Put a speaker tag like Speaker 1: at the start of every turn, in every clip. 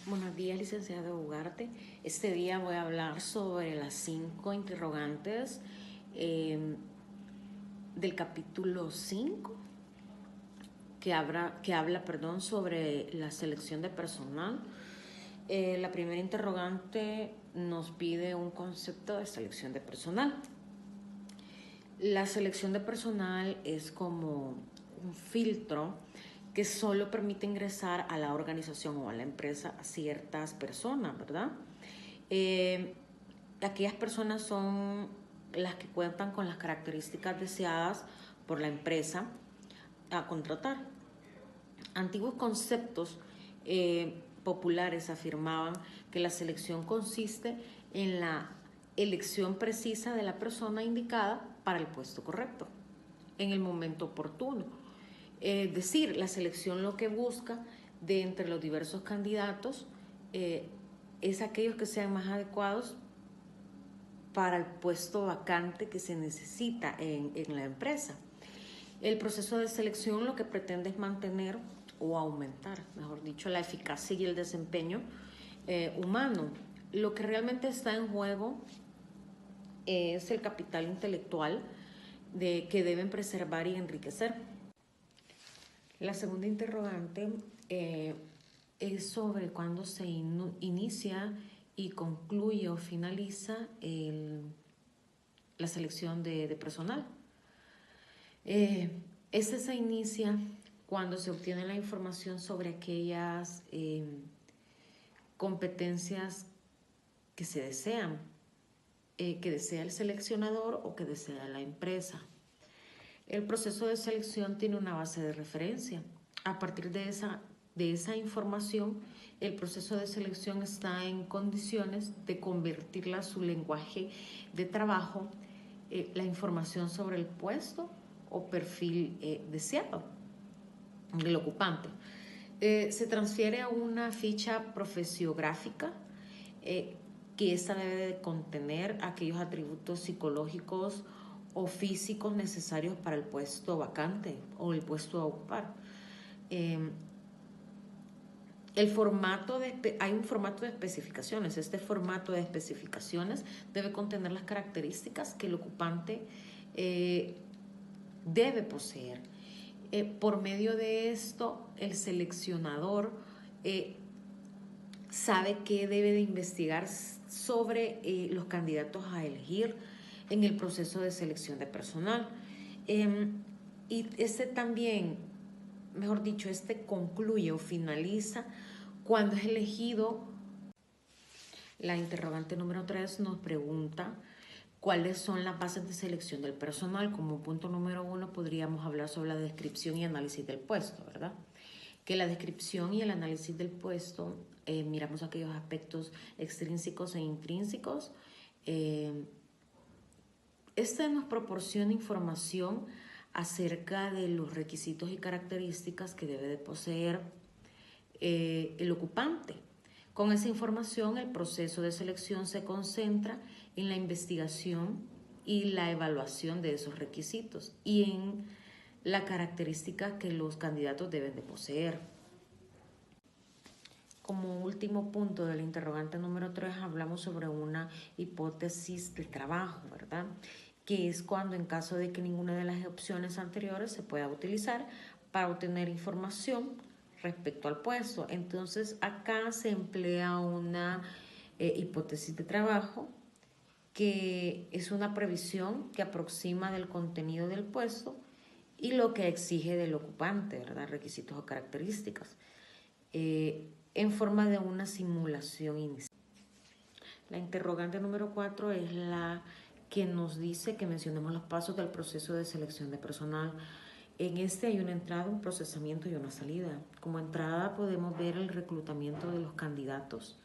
Speaker 1: Buenos días, licenciado Ugarte. Este día voy a hablar sobre las 5 interrogantes del capítulo 5 que habla sobre la selección de personal. La primera interrogante nos pide un concepto de selección de personal. La selección de personal es como un filtro que solo permite ingresar a la organización o a la empresa a ciertas personas, ¿verdad? Eh, Aquellas personas son las que cuentan con las características deseadas por la empresa a contratar. Antiguos conceptos populares afirmaban que la selección consiste en la elección precisa de la persona indicada para el puesto correcto, en el momento oportuno. Es decir, la selección lo que busca de entre los diversos candidatos es aquellos que sean más adecuados para el puesto vacante que se necesita en la empresa. El proceso de selección lo que pretende es mantener o aumentar, mejor dicho, la eficacia y el desempeño humano. Lo que realmente está en juego es el capital intelectual que deben preservar y enriquecer. La segunda interrogante es sobre cuándo se inicia y concluye o finaliza la selección de personal. Este se inicia cuando se obtiene la información sobre aquellas competencias que se desean, que desea el seleccionador o que desea la empresa. El proceso de selección tiene una base de referencia. A partir de esa información, el proceso de selección está en condiciones de convertirla a su lenguaje de trabajo, la información sobre el puesto o perfil deseado del ocupante. Se transfiere a una ficha profesiográfica que esta debe de contener aquellos atributos psicológicos o físicos necesarios para el puesto vacante o el puesto a ocupar. Hay un formato de especificaciones. Este formato de especificaciones debe contener las características que el ocupante debe poseer. Por medio de esto, el seleccionador sabe qué debe de investigar sobre los candidatos a elegir en el proceso de selección de personal. Y este también, mejor dicho, este concluye o finaliza cuando es elegido. La interrogante número 3 nos pregunta cuáles son las bases de selección del personal. Como punto número 1 podríamos hablar sobre la descripción y análisis del puesto, ¿verdad? Que la descripción y el análisis del puesto, miramos aquellos aspectos extrínsecos e intrínsecos. Este nos proporciona información acerca de los requisitos y características que debe de poseer el ocupante. Con esa información, el proceso de selección se concentra en la investigación y la evaluación de esos requisitos y en la característica que los candidatos deben de poseer. Como último punto del interrogante número 3, hablamos sobre una hipótesis de trabajo, ¿verdad? Que es cuando en caso de que ninguna de las opciones anteriores se pueda utilizar para obtener información respecto al puesto. Entonces acá se emplea una hipótesis de trabajo que es una previsión que aproxima del contenido del puesto y lo que exige del ocupante, ¿verdad? Requisitos o características, en forma de una simulación inicial. La interrogante número 4 es la que nos dice que mencionemos los pasos del proceso de selección de personal. En este hay una entrada, un procesamiento y una salida. Como entrada podemos ver el reclutamiento de los candidatos.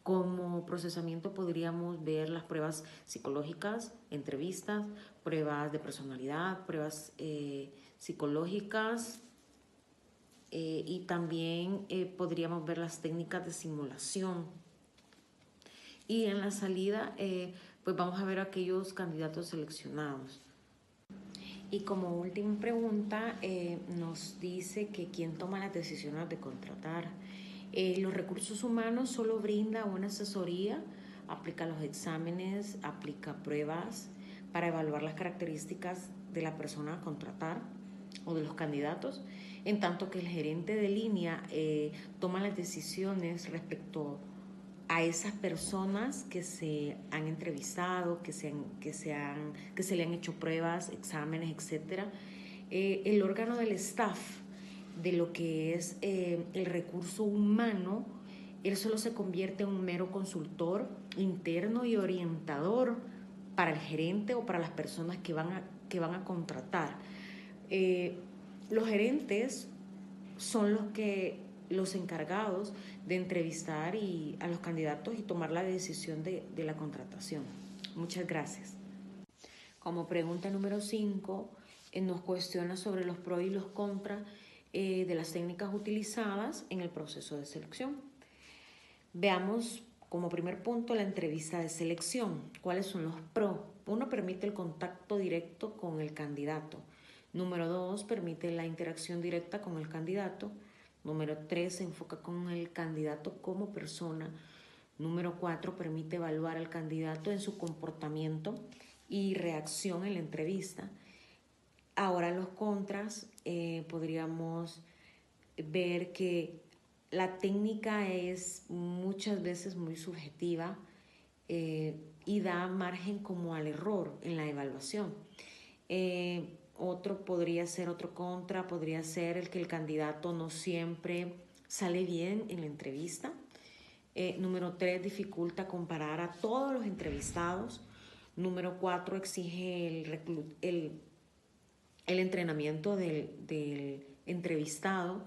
Speaker 1: Como procesamiento podríamos ver las pruebas psicológicas, entrevistas, pruebas de personalidad, pruebas psicológicas, y también podríamos ver las técnicas de simulación. Y en la salida, pues vamos a ver aquellos candidatos seleccionados. Y como última pregunta, nos dice que quién toma las decisiones de contratar. Los recursos humanos solo brinda una asesoría, aplica los exámenes, aplica pruebas para evaluar las características de la persona a contratar o de los candidatos, en tanto que el gerente de línea toma las decisiones respecto a esas personas que se han entrevistado, que se le han hecho pruebas, exámenes, etc. El órgano del staff de lo que es el recurso humano, él solo se convierte en un mero consultor interno y orientador para el gerente o para las personas que van a contratar. Los gerentes son los encargados de entrevistar a los candidatos y tomar la decisión de la contratación. Muchas gracias. Como pregunta número 5, nos cuestiona sobre los pros y los contras de las técnicas utilizadas en el proceso de selección. Veamos como primer punto la entrevista de selección. ¿Cuáles son los pros? 1, permite el contacto directo con el candidato. Número 2, permite la interacción directa con el candidato. Número 3, se enfoca con el candidato como persona. Número 4, permite evaluar al candidato en su comportamiento y reacción en la entrevista. Ahora los contras, podríamos ver que la técnica es muchas veces muy subjetiva y da margen como al error en la evaluación. Otro contra podría ser el que el candidato no siempre sale bien en la entrevista. Número 3, dificulta comparar a todos los entrevistados. Número 4, exige el entrenamiento del entrevistado.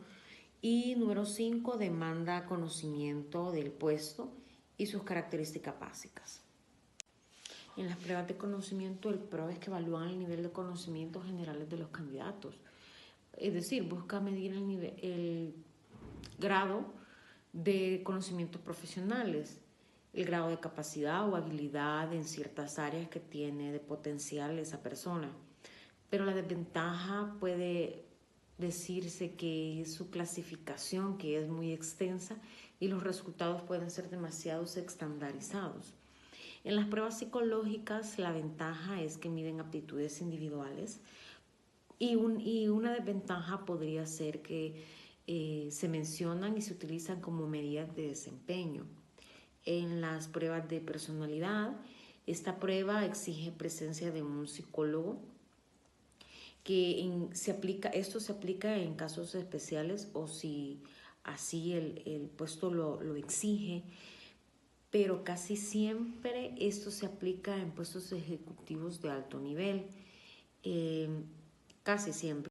Speaker 1: Y número 5, demanda conocimiento del puesto y sus características básicas. En las pruebas de conocimiento, el PRO es que evalúan el nivel de conocimientos generales de los candidatos. Es decir, busca medir el grado de conocimientos profesionales, el grado de capacidad o habilidad en ciertas áreas que tiene de potencial esa persona. Pero la desventaja puede decirse que es su clasificación, que es muy extensa, y los resultados pueden ser demasiado estandarizados. En las pruebas psicológicas, la ventaja es que miden aptitudes individuales y una desventaja podría ser que se mencionan y se utilizan como medidas de desempeño. En las pruebas de personalidad, esta prueba exige presencia de un psicólogo esto se aplica en casos especiales o si así el puesto lo exige, pero casi siempre esto se aplica en puestos ejecutivos de alto nivel, casi siempre.